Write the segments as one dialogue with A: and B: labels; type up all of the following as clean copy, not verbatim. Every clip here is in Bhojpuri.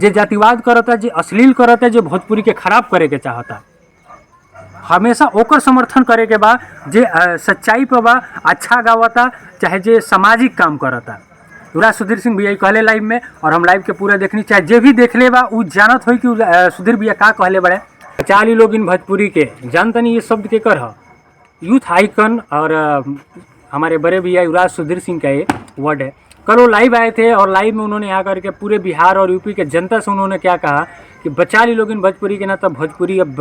A: जे जातिवाद करता, जे अश्लील करता, जे भोजपुरी के खराब करे के चाहता, हमेशा ओकर समर्थन करे के बा। जे सच्चाई पे बा, अच्छा गावता, चाहे जे सामाजिक काम करता। युवराज सुधीर सिंह भैया कहले लाइव में, और हम लाइव के पूरा देखनी, चाहे जे भी देख ले बा उ जानत हो कि सुधीर भैया का कहले बड़े। चाली लोग इन भोजपुरी के जानतनी ये शब्द के कर यूथ आइकन, और हमारे बड़े भैया युवराज सुधीर सिंह का ये वर्ड है। कल वो लाइव आए थे और लाइव में उन्होंने आकर के पूरे बिहार और यूपी के जनता से उन्होंने क्या कहा कि बचा ली लोग इन भोजपुरी के, ना तब भोजपुरी अब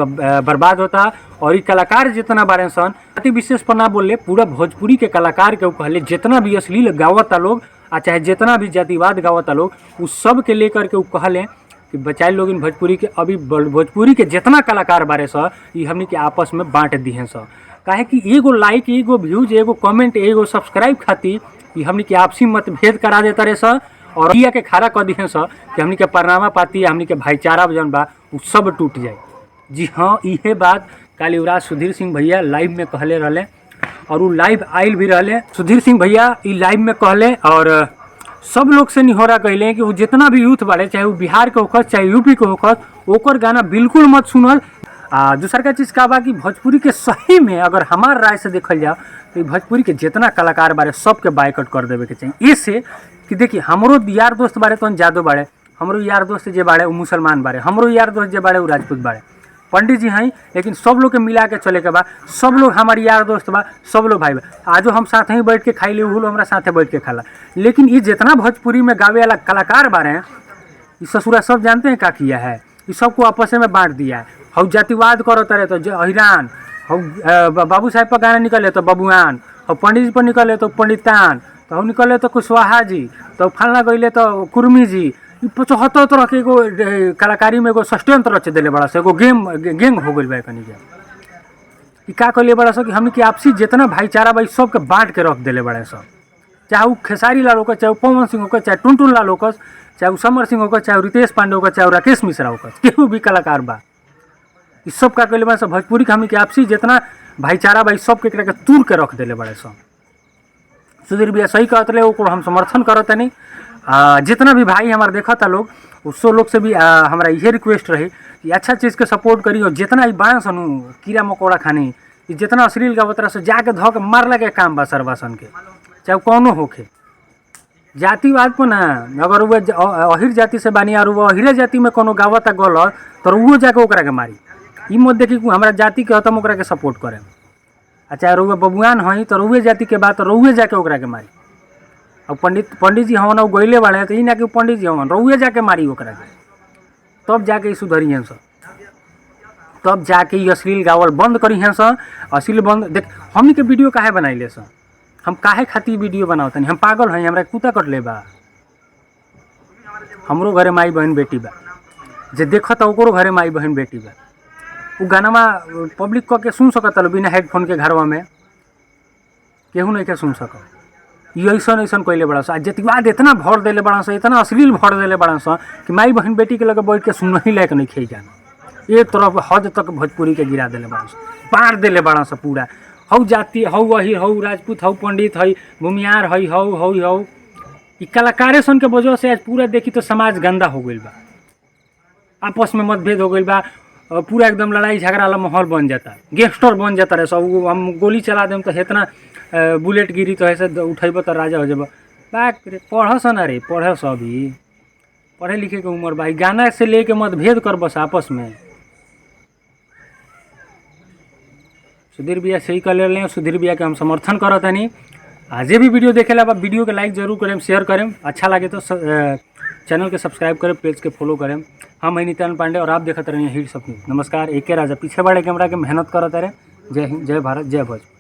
A: बर्बाद होता। और ये कलाकार जितना बारे सन अति विशेष पर ना बोले, पूरा भोजपुरी के कलाकार के कहले जितना भी अश्लील गावता लोग, चाहे जितना भी जातिवाद गावता लोग, उस सब के लेकर के कहले कि बचाई लोग इन भोजपुरी के। अभी भोजपुरी के जितना कलाकार बारे स ये हमने के आपस में बांट दी हैं स, काहे कि एगो लाइक, एगो व्यूज, एगो कमेंट, एगो सब्सक्राइब खातिर ये हमने के आपसी मतभेद करा देता रहे स, और किया के खड़ा कर दिए स कि हमने के परनामा पाती, हमने के भाईचारा जौन बा वो सब टूट जाए। जी हाँ, ये बात कल युवराज सुधीर सिंह भैया लाइव में कहले रहले, और वो लाइव आयल भी रहले। सुधीर सिंह भैया ये लाइव में कहले, और सब लोग से निहोरा कहले कि वो जितना भी यूथ बाड़े, चाहे वो बिहार के होकर चाहे यूपी के होकर, ओकर गाना बिल्कुल मत सुनल। दूसरा का चीज़ का बा कि भोजपुरी के सही में अगर हमार राय से देखल जाओ तो भोजपुरी के जितना कलाकार बारे सबके बाइकआउट कर देवे के चाहिए। इससे कि देखिए, हमरो यार दोस्त बारे तो जादू बाड़े, हमरो यार दोस्त जे बाड़े वो मुसलमान बाड़े, हमरो यार दोस्त जे बाड़े वो राजपूत बाड़े, पंडित जी हैं, लेकिन सब लोग के मिला के चले के बा। सब लोग हमारे यार दोस्त बा, सब लोग भाई बा। आजो हम साथ ही बैठ के खाई ले, वो लोग हमारा साथे बैठ के खाला। लेकिन ये जितना भोजपुरी में गावे वाला कलाकार बारे हैं, ये ससुरा सब जानते हैं क्या किया है, ये सबको आपस में बांट दिया है। हम जातिवाद करो तरह तो अहिरान, हम बाबू साहेब पर गाना निकले तो बबुआन, और पंडित जी पर निकले तो पंडितान, तो हम निकले तो कुशवाहा जी, तो फलना गईले तो कुर्मी जी। 75 तरह के एगो कलाकारी में एगो षड्यंत्र रच दिले बड़ा सा, एगो गैंग हो गई बा कनी के। का कहले बड़ा सा कि हमने की आपसी जितना भाईचारा बा सबके बांट के रख दिले बड़ा सा। चाहे वो खेसारी लाल होकर, चाहे पवन सिंह होकर, चाहे टुनटुन लाल होकर, चाहे वो समर सिंह होकर, चाहे रितेश पांडे होकर, चाहे राकेश मिश्रा होकर, केहू भी कलाकार बा, इस सब का कहले बड़ा सा भोजपुरी के हमने की आपसी जितना भाईचारा बा सब के तूर के रख दिले बड़े सा। सुधीर भैया सही कहते रहे, वो हम समर्थन करते नहीं। जितना भी भाई हमारे देखा था लोग, उससे लोग से भी हमारा ये रिक्वेस्ट रही कि अच्छा चीज़ के सपोर्ट करी, और जितना ही बाण सनू कीड़ा मकोड़ा खानी, जितना अश्लील गावत रहा से जाके धो के मार लगे काम बा सरवासन के, चाहे कौनो होके। जातिवाद को ना, अगर वो अहिर जाति से बानी और वो अहिरे जाति में कोनो गावता गलत तो वो जाके ओकरा के मारी। ई मत देखी कि हमारा जाति के हतम ओकरा के सपोर्ट करे। अच्छा रुआ बबुआन हई तो रुए जाति के बात रुए जाके ओकरा के मारी। और पंडित जी हवन और गईले वाले तो ई ना कि पंडित जी हवन रुए जाके मारी ओकरा के, तब जाके सुधरी हैं सब, तब जाके ये अश्लील गावल बंद करी हैं सब। अश्लील बंद देख, हमनी के वीडियो काहे बनाइले सब, हम काहे खातिर वीडियो बनावतनी, हम पागल हैं, हमरा कुत्ता कट ले बा। हमरो घरे माई बहन बेटी बा, जे देखत ओकरो घरे माई बहन बेटी बा। वो गाना पब्लिक कह के सुन सकता लो बिना हेडफोन के घरवा में, केहू नहीं के सुन सक। ये ऐसा ऐसा कैले बड़ा सा, जतिवाद इतना भर दिले बड़ा सा, इतना अश्लील भर दिले बड़ा सा कि माई बहन बेटी के लगे बैठ के सुन ही लायक नहीं खे गाना। एक तरफ हद तक भोजपुरी के गिरा दिले बड़ा सा, पार दिले बड़ा सा पूरा। हऊ जाति, हऊ अहिर, हऊ राजपूत, हऊ पंडित, हई भूमियार, हई हऊ हऊ हऊ, ये कलाकारे सन के वजह से आज पूरा देखी तो समाज गंदा हो गई बा, आपस में मतभेद हो गई बा, पूरा एकदम लड़ाई झगड़ा वाला माहौल बन जाता, गैंगस्टर बन जाता रहे सब। हम गोली चला देम तो इतना बुलेट गिरी तो ऐसे उठेब तो राजा हो जाब। बाक रे पढ़ सन, अरे पढ़ सभी, पढ़े लिखे के उम्र भाई, गाना से लेके मतभेद कर बस आपस में। सुधीर भैया सही कर ले हैं, सुधीर भैया के हम समर्थन करत नहीं। आज भी वीडियो देखेला बा वीडियो के लाइक जरूर करें, शेयर करें, अच्छा लगे तो चैनल के सब्सक्राइब करें, पेज के फॉलो करें। हम नित्यानंद पांडे और आप देखते रहिए हिट सपनी। नमस्कार, एक राजा पीछे बड़े कैमरा के मेहनत करते रहे। जय हिंद, जय भारत, जय भोजपुर।